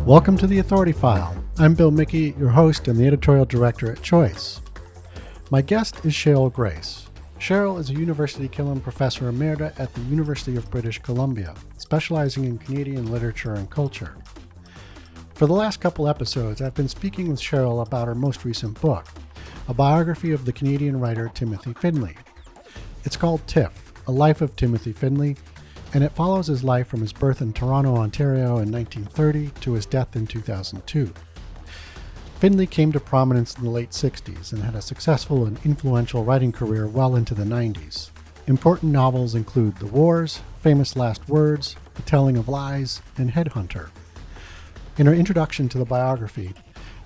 Welcome to the Authority File. I'm Bill Mickey, your host and the editorial director at Choice. My guest is Cheryl Grace. Cheryl is a University Killam Professor Emerita at the University of British Columbia, specializing in Canadian literature and culture. For the last couple episodes, I've been speaking with Cheryl about her most recent book, a biography of the Canadian writer Timothy Findley. It's called TIFF, A Life of Timothy Findley, and it follows his life from his birth in Toronto, Ontario in 1930 to his death in 2002. Findley came to prominence in the late 60s and had a successful and influential writing career well into the 90s. Important novels include The Wars, Famous Last Words, The Telling of Lies, and Headhunter. In her introduction to the biography,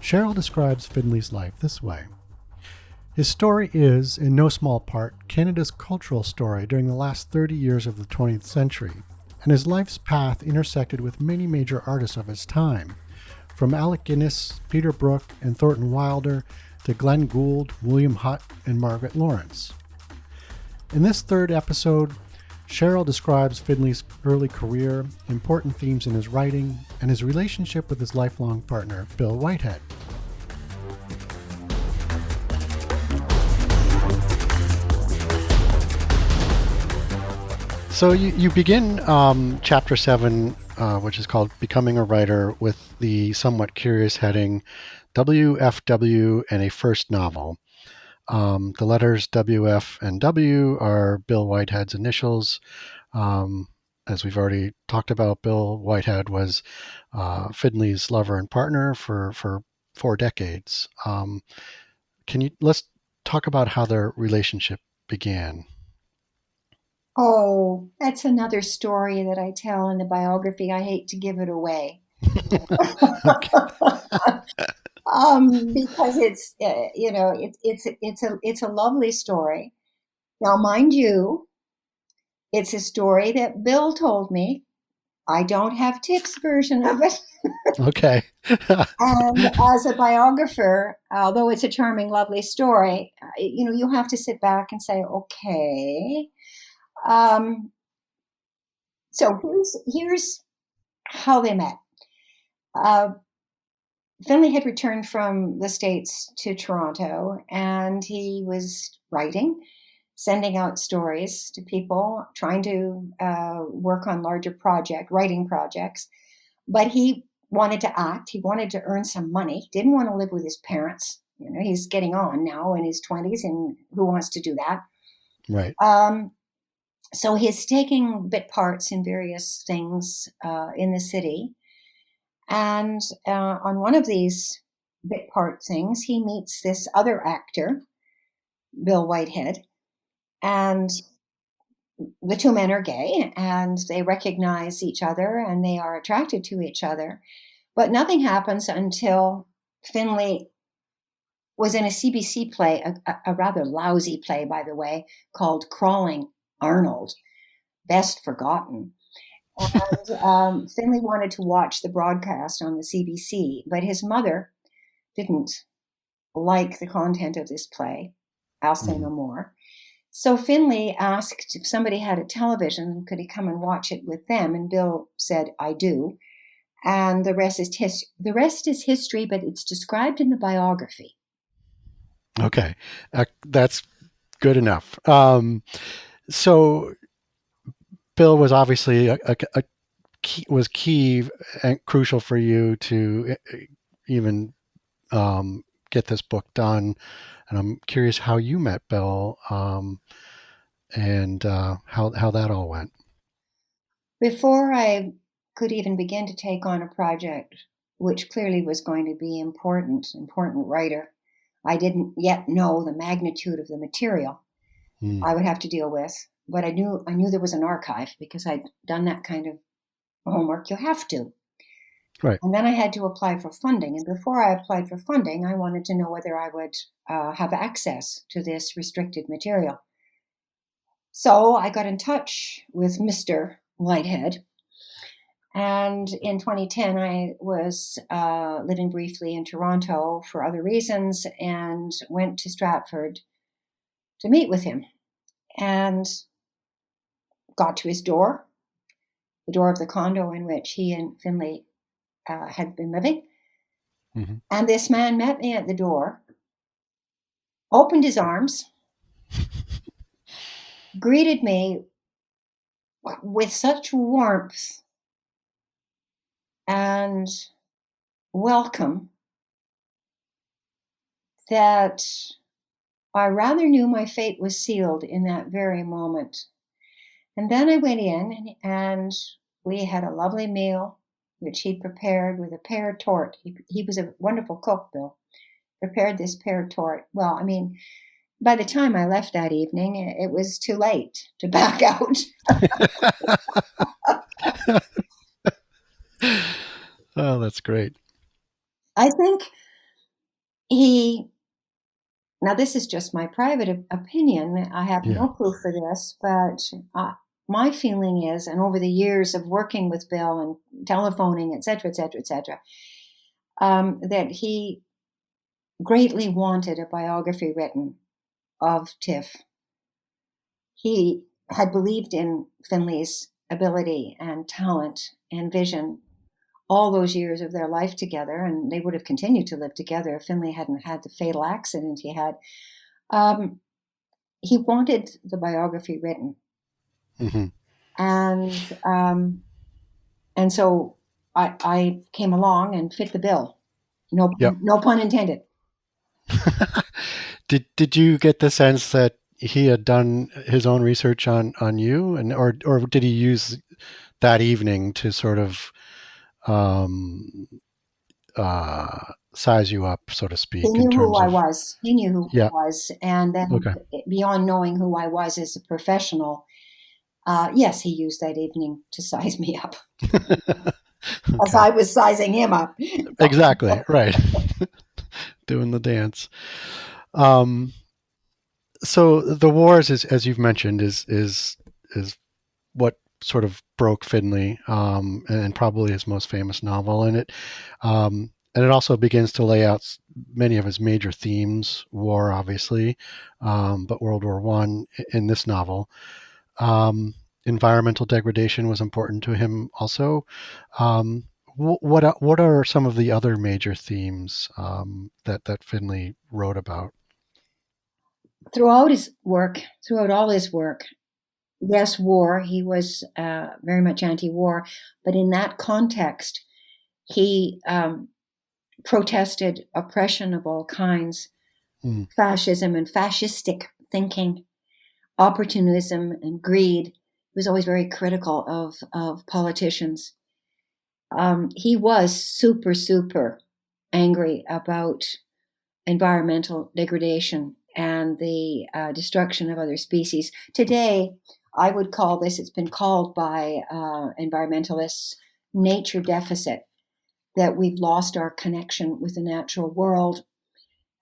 Cheryl describes Findley's life this way. His story is, in no small part, Canada's cultural story during the last 30 years of the 20th century, and his life's path intersected with many major artists of his time, from Alec Guinness, Peter Brook, and Thornton Wilder to Glenn Gould, William Hutt, and Margaret Lawrence. In this third episode, Cheryl describes Findley's early career, important themes in his writing, and his relationship with his lifelong partner, Bill Whitehead. So you begin Chapter 7, which is called Becoming a Writer, with the somewhat curious heading, WFW and a First Novel. The letters WF and W are Bill Whitehead's initials. As we've already talked about, Bill Whitehead was Findley's lover and partner for 4 decades. Let's talk about how their relationship began. Oh, that's another story that I tell in the biography. I hate to give it away. Because it's a lovely story. Now, mind you, it's a story that Bill told me. I don't have Tip's version of it. Okay. And as a biographer, although it's a charming, lovely story, you have to sit back and say, okay. So here's how they met. Finley had returned from the States to Toronto, and he was writing, sending out stories to people, trying to work on larger writing projects. But he wanted to act. He wanted to earn some money. Didn't want to live with his parents. He's getting on now in his 20s, and who wants to do that? Right. So he's taking bit parts in various things in the city. And on one of these bit part things, he meets this other actor, Bill Whitehead, and the two men are gay, and they recognize each other, and they are attracted to each other. But nothing happens until Findley was in a CBC play, a rather lousy play, by the way, called Crawling Arnold, best forgotten. And Findley wanted to watch the broadcast on the CBC, but his mother didn't like the content of this play. I'll say no more. So Findley asked if somebody had a television, could he come and watch it with them? And Bill said, I do. And the rest is history, but it's described in the biography. Okay, that's good enough. So Bill was obviously key and crucial for you to even get this book done, and I'm curious how you met Bill and how that all went. Before I could even begin to take on a project, which clearly was going to be important writer, I didn't yet know the magnitude of the material I would have to deal with. But I knew there was an archive because I'd done that kind of homework. You have to. Right. And then I had to apply for funding. And before I applied for funding, I wanted to know whether I would have access to this restricted material. So I got in touch with Mr. Whitehead. And in 2010, I was living briefly in Toronto for other reasons and went to Stratford to meet with him. And got to his door, the door of the condo in which he and Findley had been living. Mm-hmm. And this man met me at the door, opened his arms, greeted me with such warmth and welcome that I rather knew my fate was sealed in that very moment. And then I went in and we had a lovely meal, which he prepared with a pear tort. He was a wonderful cook, Bill. Prepared this pear tort. Well, I mean, by the time I left that evening, it was too late to back out. Oh, that's great. I think he, now this is just my private opinion. I have Yeah. no proof for this, but my feeling is, and over the years of working with Bill and telephoning, et cetera, et cetera, et cetera, that he greatly wanted a biography written of Tiff. He had believed in Findley's ability and talent and vision all those years of their life together, and they would have continued to live together if Findley hadn't had the fatal accident he had. He wanted the biography written, Mm-hmm. and so I came along and fit the bill. Yep. No pun intended. Did you get the sense that he had done his own research on you, and or did he use that evening to sort of um, size you up, so to He speak, in knew who terms I of was. He knew who yeah. I was, and then Okay. beyond knowing who I was as a professional, yes, he used that evening to size me up, as Okay. I was sizing him up. Exactly. Right. Doing the dance. Um, so the wars, is, as you've mentioned, is what sort of broke Findley, and probably his most famous novel. And it also begins to lay out many of his major themes: war, obviously, but World War One in this novel. Um, Environmental degradation was important to him also. Um, what are some of the other major themes that Finley wrote about? Throughout all his work, yes, war. He was very much anti-war, but in that context, he protested oppression of all kinds, Mm, fascism and fascistic thinking, opportunism and greed. He was always very critical of politicians. He was super angry about environmental degradation and the destruction of other species. Today, I would call this, it's been called by environmentalists, nature deficit, that we've lost our connection with the natural world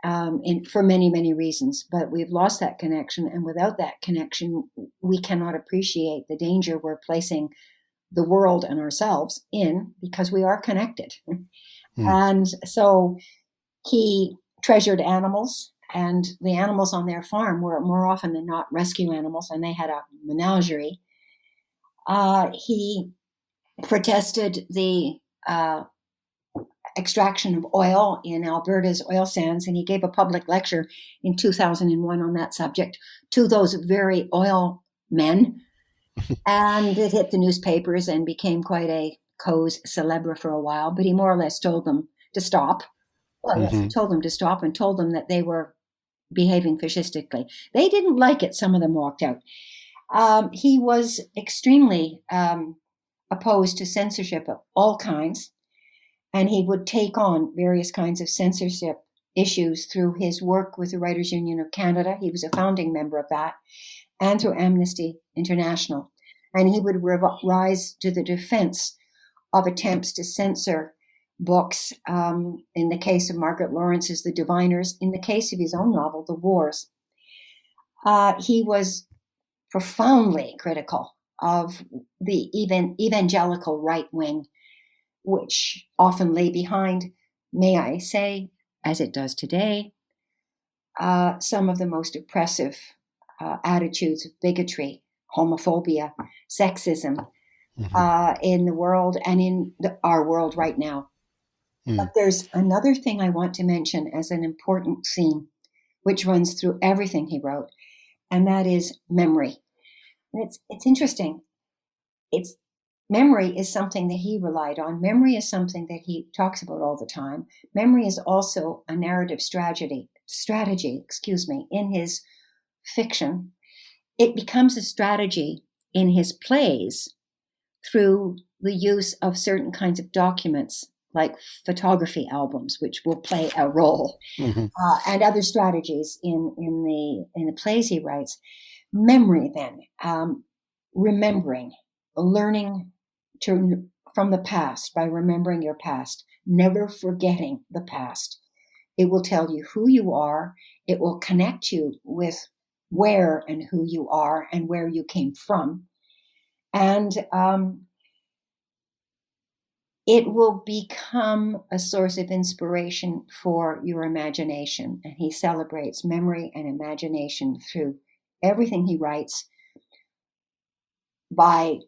for many reasons. But we've lost that connection, and without that connection, we cannot appreciate the danger we're placing the world and ourselves in, because we are connected. mm, And so he treasured animals, and the animals on their farm were more often than not rescue animals, and they had a menagerie. He protested the extraction of oil in Alberta's oil sands, and he gave a public lecture in 2001 on that subject to those very oil men. And it hit the newspapers and became quite a cause célèbre for a while, but he more or less told them to stop. Well, yes, he hmm told them to stop and told them that they were behaving fascistically. They didn't like it. Some of them walked out. He was extremely opposed to censorship of all kinds, and he would take on various kinds of censorship issues through his work with the Writers' Union of Canada. He was a founding member of that, and through Amnesty International. And he would rise to the defense of attempts to censor books. In the case of Margaret Lawrence's The Diviners, in the case of his own novel, The Wars. He was profoundly critical of the evangelical right wing, which often lay behind, may I say, as it does today, some of the most oppressive attitudes of bigotry, homophobia, sexism hmm in the world and in our world right now. Mm. But there's another thing I want to mention as an important theme, which runs through everything he wrote, and that is memory. And it's interesting. It's Memory is something that he relied on. Memory is something that he talks about all the time. Memory is also a narrative strategy, in his fiction. It becomes a strategy in his plays through the use of certain kinds of documents like photography albums, which will play a role, Hmm. and other strategies in the plays he writes. Memory, then, remembering, learning from the past by remembering your past, never forgetting the past. It will tell you who you are. It will connect you with where and who you are and where you came from. And it will become a source of inspiration for your imagination. And he celebrates memory and imagination through everything he writes by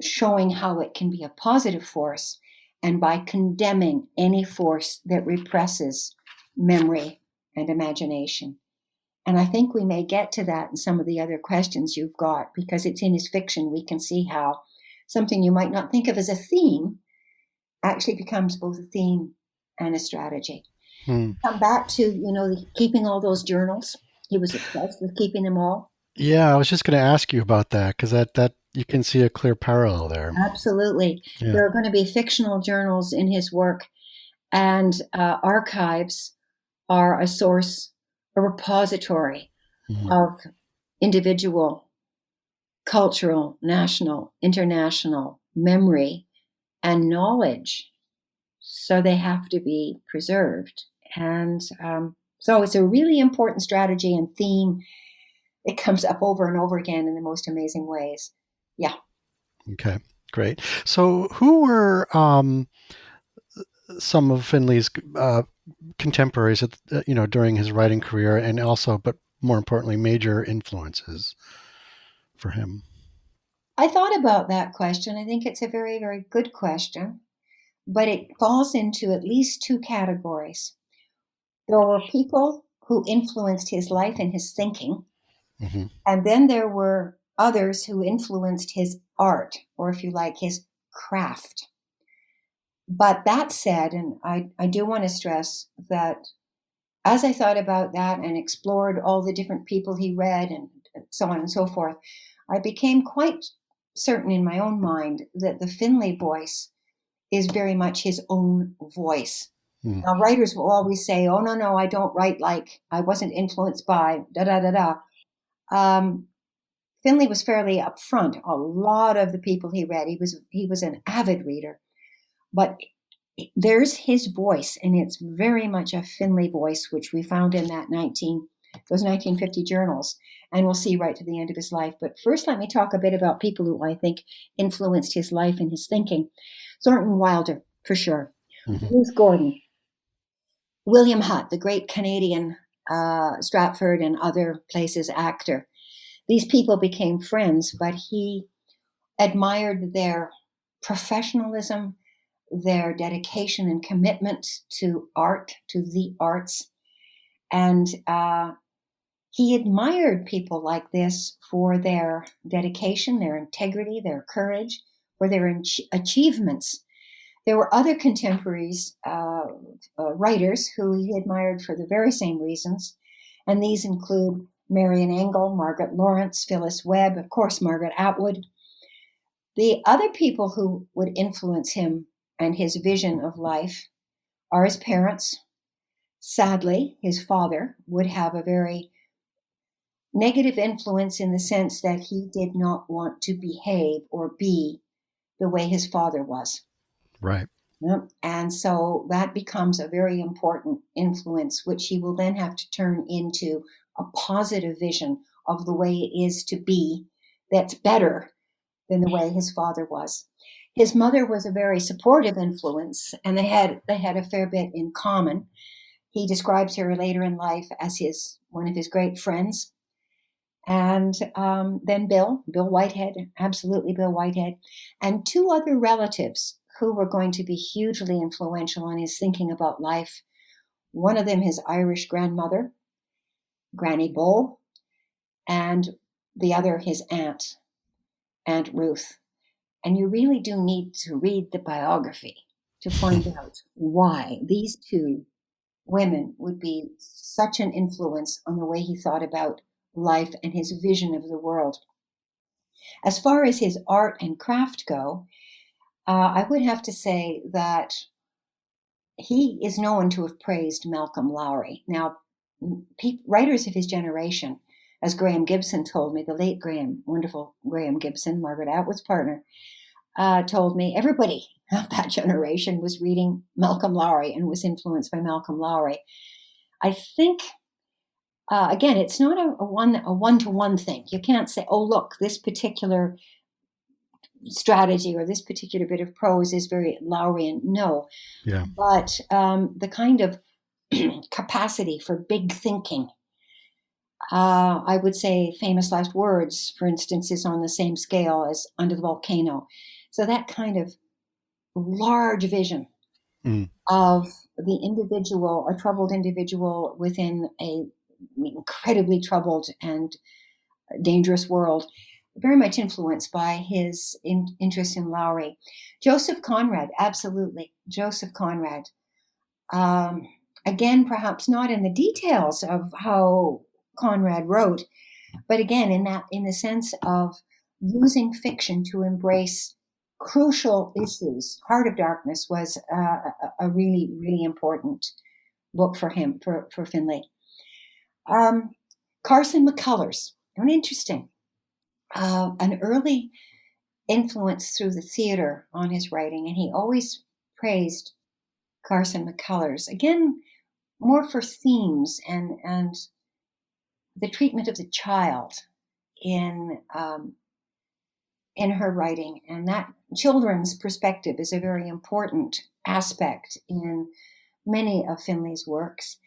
showing how it can be a positive force and by condemning any force that represses memory and imagination. And I think we may get to that in some of the other questions you've got, because it's in his fiction. We can see how something you might not think of as a theme actually becomes both a theme and a strategy. Hmm. Come back to, keeping all those journals. He was obsessed with keeping them all. Yeah, I was just going to ask you about that because that you can see a clear parallel there. Absolutely. Yeah. There are going to be fictional journals in his work, and archives are a source, a repository Hmm. of individual, cultural, national, international memory and knowledge. So they have to be preserved. And so it's a really important strategy and theme. It comes up over and over again in the most amazing ways. Yeah. Okay, great. So, who were some of Finley's contemporaries, during his writing career, and also, but more importantly, major influences for him? I thought about that question. I think it's a very, very good question, but it falls into at least two categories. There were people who influenced his life and his thinking, Hmm. and then there were others who influenced his art, or if you like, his craft. But that said, and I do want to stress that as I thought about that and explored all the different people he read and so on and so forth, I became quite certain in my own mind that the Findley voice is very much his own voice. Mm. Now, writers will always say, "Oh no, I don't write like I wasn't influenced by da da da da." Um, Finley was fairly upfront. A lot of the people he read, he was an avid reader, but there's his voice, and it's very much a Findley voice, which we found in those 1950 journals, and we'll see right to the end of his life. But first, let me talk a bit about people who I think influenced his life and his thinking. Thornton Wilder, for sure. Hmm. Ruth Gordon, William Hutt, the great Canadian Stratford and other places actor. These people became friends, but he admired their professionalism, their dedication and commitment to art, to the arts. And he admired people like this for their dedication, their integrity, their courage, for their achievements. There were other contemporaries, writers, who he admired for the very same reasons. And these include Marian Engel, Margaret Lawrence, Phyllis Webb, of course, Margaret Atwood. The other people who would influence him and his vision of life are his parents. Sadly, his father would have a very negative influence in the sense that he did not want to behave or be the way his father was. Right. Yep. And so that becomes a very important influence, which he will then have to turn into a positive vision of the way it is to be that's better than the way his father was. His mother was a very supportive influence, and they had a fair bit in common. He describes her later in life as one of his great friends. And then Bill Whitehead, absolutely Bill Whitehead, and two other relatives who were going to be hugely influential on his thinking about life. One of them, his Irish grandmother, Granny Bull, and the other, his aunt, Aunt Ruth. And you really do need to read the biography to find out why these two women would be such an influence on the way he thought about life and his vision of the world. As far as his art and craft go, I would have to say that he is known to have praised Malcolm Lowry. Now, writers of his generation, as Graham Gibson told me, the late wonderful Graham Gibson, Margaret Atwood's partner, told me everybody of that generation was reading Malcolm Lowry and was influenced by Malcolm Lowry. I think, again, it's not a one-to-one thing. You can't say, oh, look, this particular strategy or this particular bit of prose is very Lowryian. No. Yeah. But the kind of capacity for big thinking, I would say Famous Last Words, for instance, is on the same scale as Under the Volcano. So that kind of large vision of the individual, a troubled individual within a incredibly troubled and dangerous world, very much influenced by his interest in Lowry. Joseph Conrad, absolutely. Joseph Conrad. Again, perhaps not in the details of how Conrad wrote, but again, in the sense of using fiction to embrace crucial issues. Heart of Darkness was a really, really important book for him, for Findley. Carson McCullers, interesting. An early influence through the theater on his writing, and he always praised Carson McCullers. Again, more for themes and the treatment of the child in her writing, and that children's perspective is a very important aspect in many of Findley's works.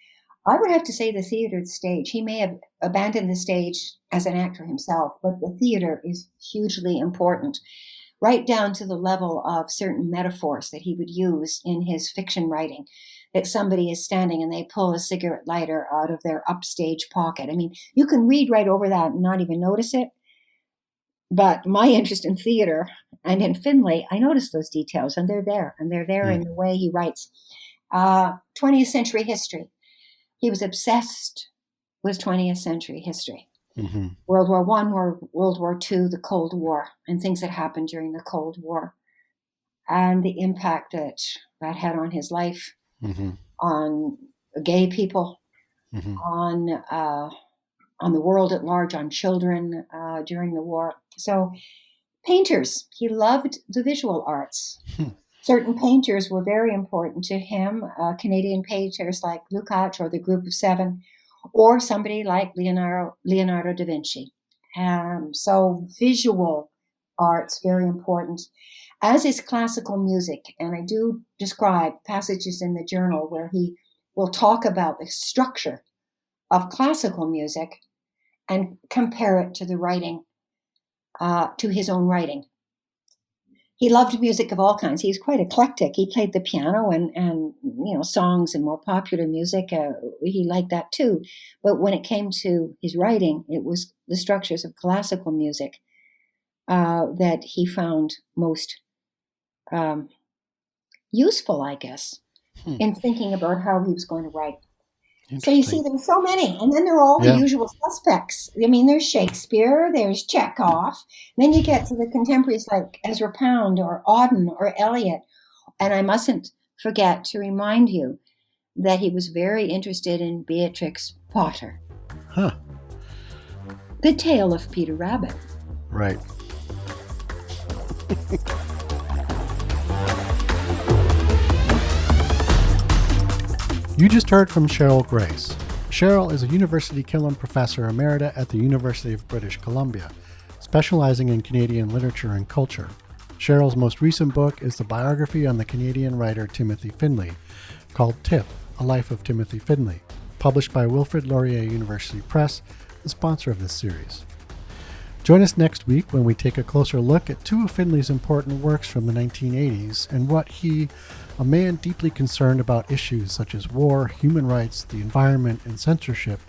I would have to say the theater, the stage. He may have abandoned the stage as an actor himself, but the theater is hugely important, right down to the level of certain metaphors that he would use in his fiction writing, that somebody is standing and they pull a cigarette lighter out of their upstage pocket. I mean, you can read right over that and not even notice it. But my interest in theater and in Findley, I noticed those details, and they're there. And they're there in the way he writes. 20th century history. He was obsessed with 20th century history. Mm-hmm. World War I, World War II, the Cold War, and things that happened during the Cold War. And the impact that had on his life, on gay people, on the world at large, on children during the war. So painters, he loved the visual arts. Certain painters were very important to him, Canadian painters like Lukács or the Group of Seven, or somebody like Leonardo da Vinci. So visual arts, very important, as is classical music. And I do describe passages in the journal where he will talk about the structure of classical music and compare it to the writing, to his own writing. He loved music of all kinds. He was quite eclectic. He played the piano and songs and more popular music. He liked that too. But when it came to his writing, it was the structures of classical music that he found most useful, I guess, in thinking about how he was going to write. So you see, there's so many, and then there are all the usual suspects. I mean, there's Shakespeare, there's Chekhov. Then you get to the contemporaries like Ezra Pound or Auden or Eliot. And I mustn't forget to remind you that he was very interested in Beatrix Potter. The Tale of Peter Rabbit. Right. You just heard from Cheryl Grace. Cheryl is a University Killam Professor Emerita at the University of British Columbia, specializing in Canadian literature and culture. Cheryl's most recent book is the biography on the Canadian writer Timothy Findley, called TIFF, A Life of Timothy Findley, published by Wilfrid Laurier University Press, the sponsor of this series. Join us next week when we take a closer look at two of Findley's important works from the 1980s and what he, a man deeply concerned about issues such as war, human rights, the environment, and censorship,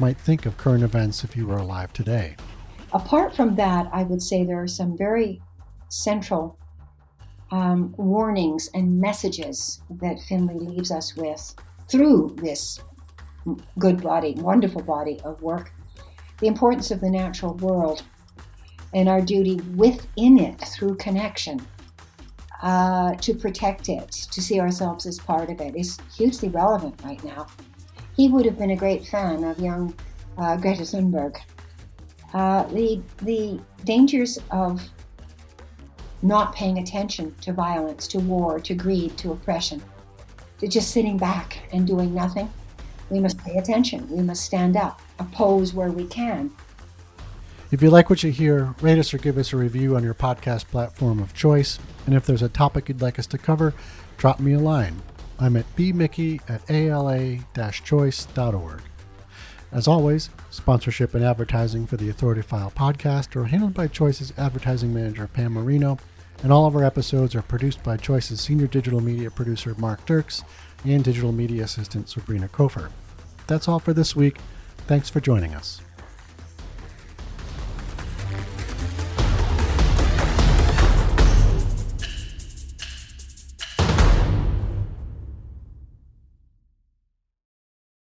might think of current events if he were alive today. Apart from that, I would say there are some very central warnings and messages that Findley leaves us with through this wonderful body of work. The importance of the natural world and our duty within it through connection to protect it, to see ourselves as part of it, is hugely relevant right now. He would have been a great fan of young Greta Thunberg. The dangers of not paying attention to violence, to war, to greed, to oppression, to just sitting back and doing nothing. We must pay attention. We must stand up, oppose where we can. If you like what you hear, rate us or give us a review on your podcast platform of choice. And if there's a topic you'd like us to cover, drop me a line. I'm at bmickey@ala-choice.org. As always, sponsorship and advertising for the Authority File podcast are handled by Choice's advertising manager, Pam Marino, and all of our episodes are produced by Choice's senior digital media producer, Mark Dirks, and digital media assistant, Sabrina Kofer. That's all for this week. Thanks for joining us.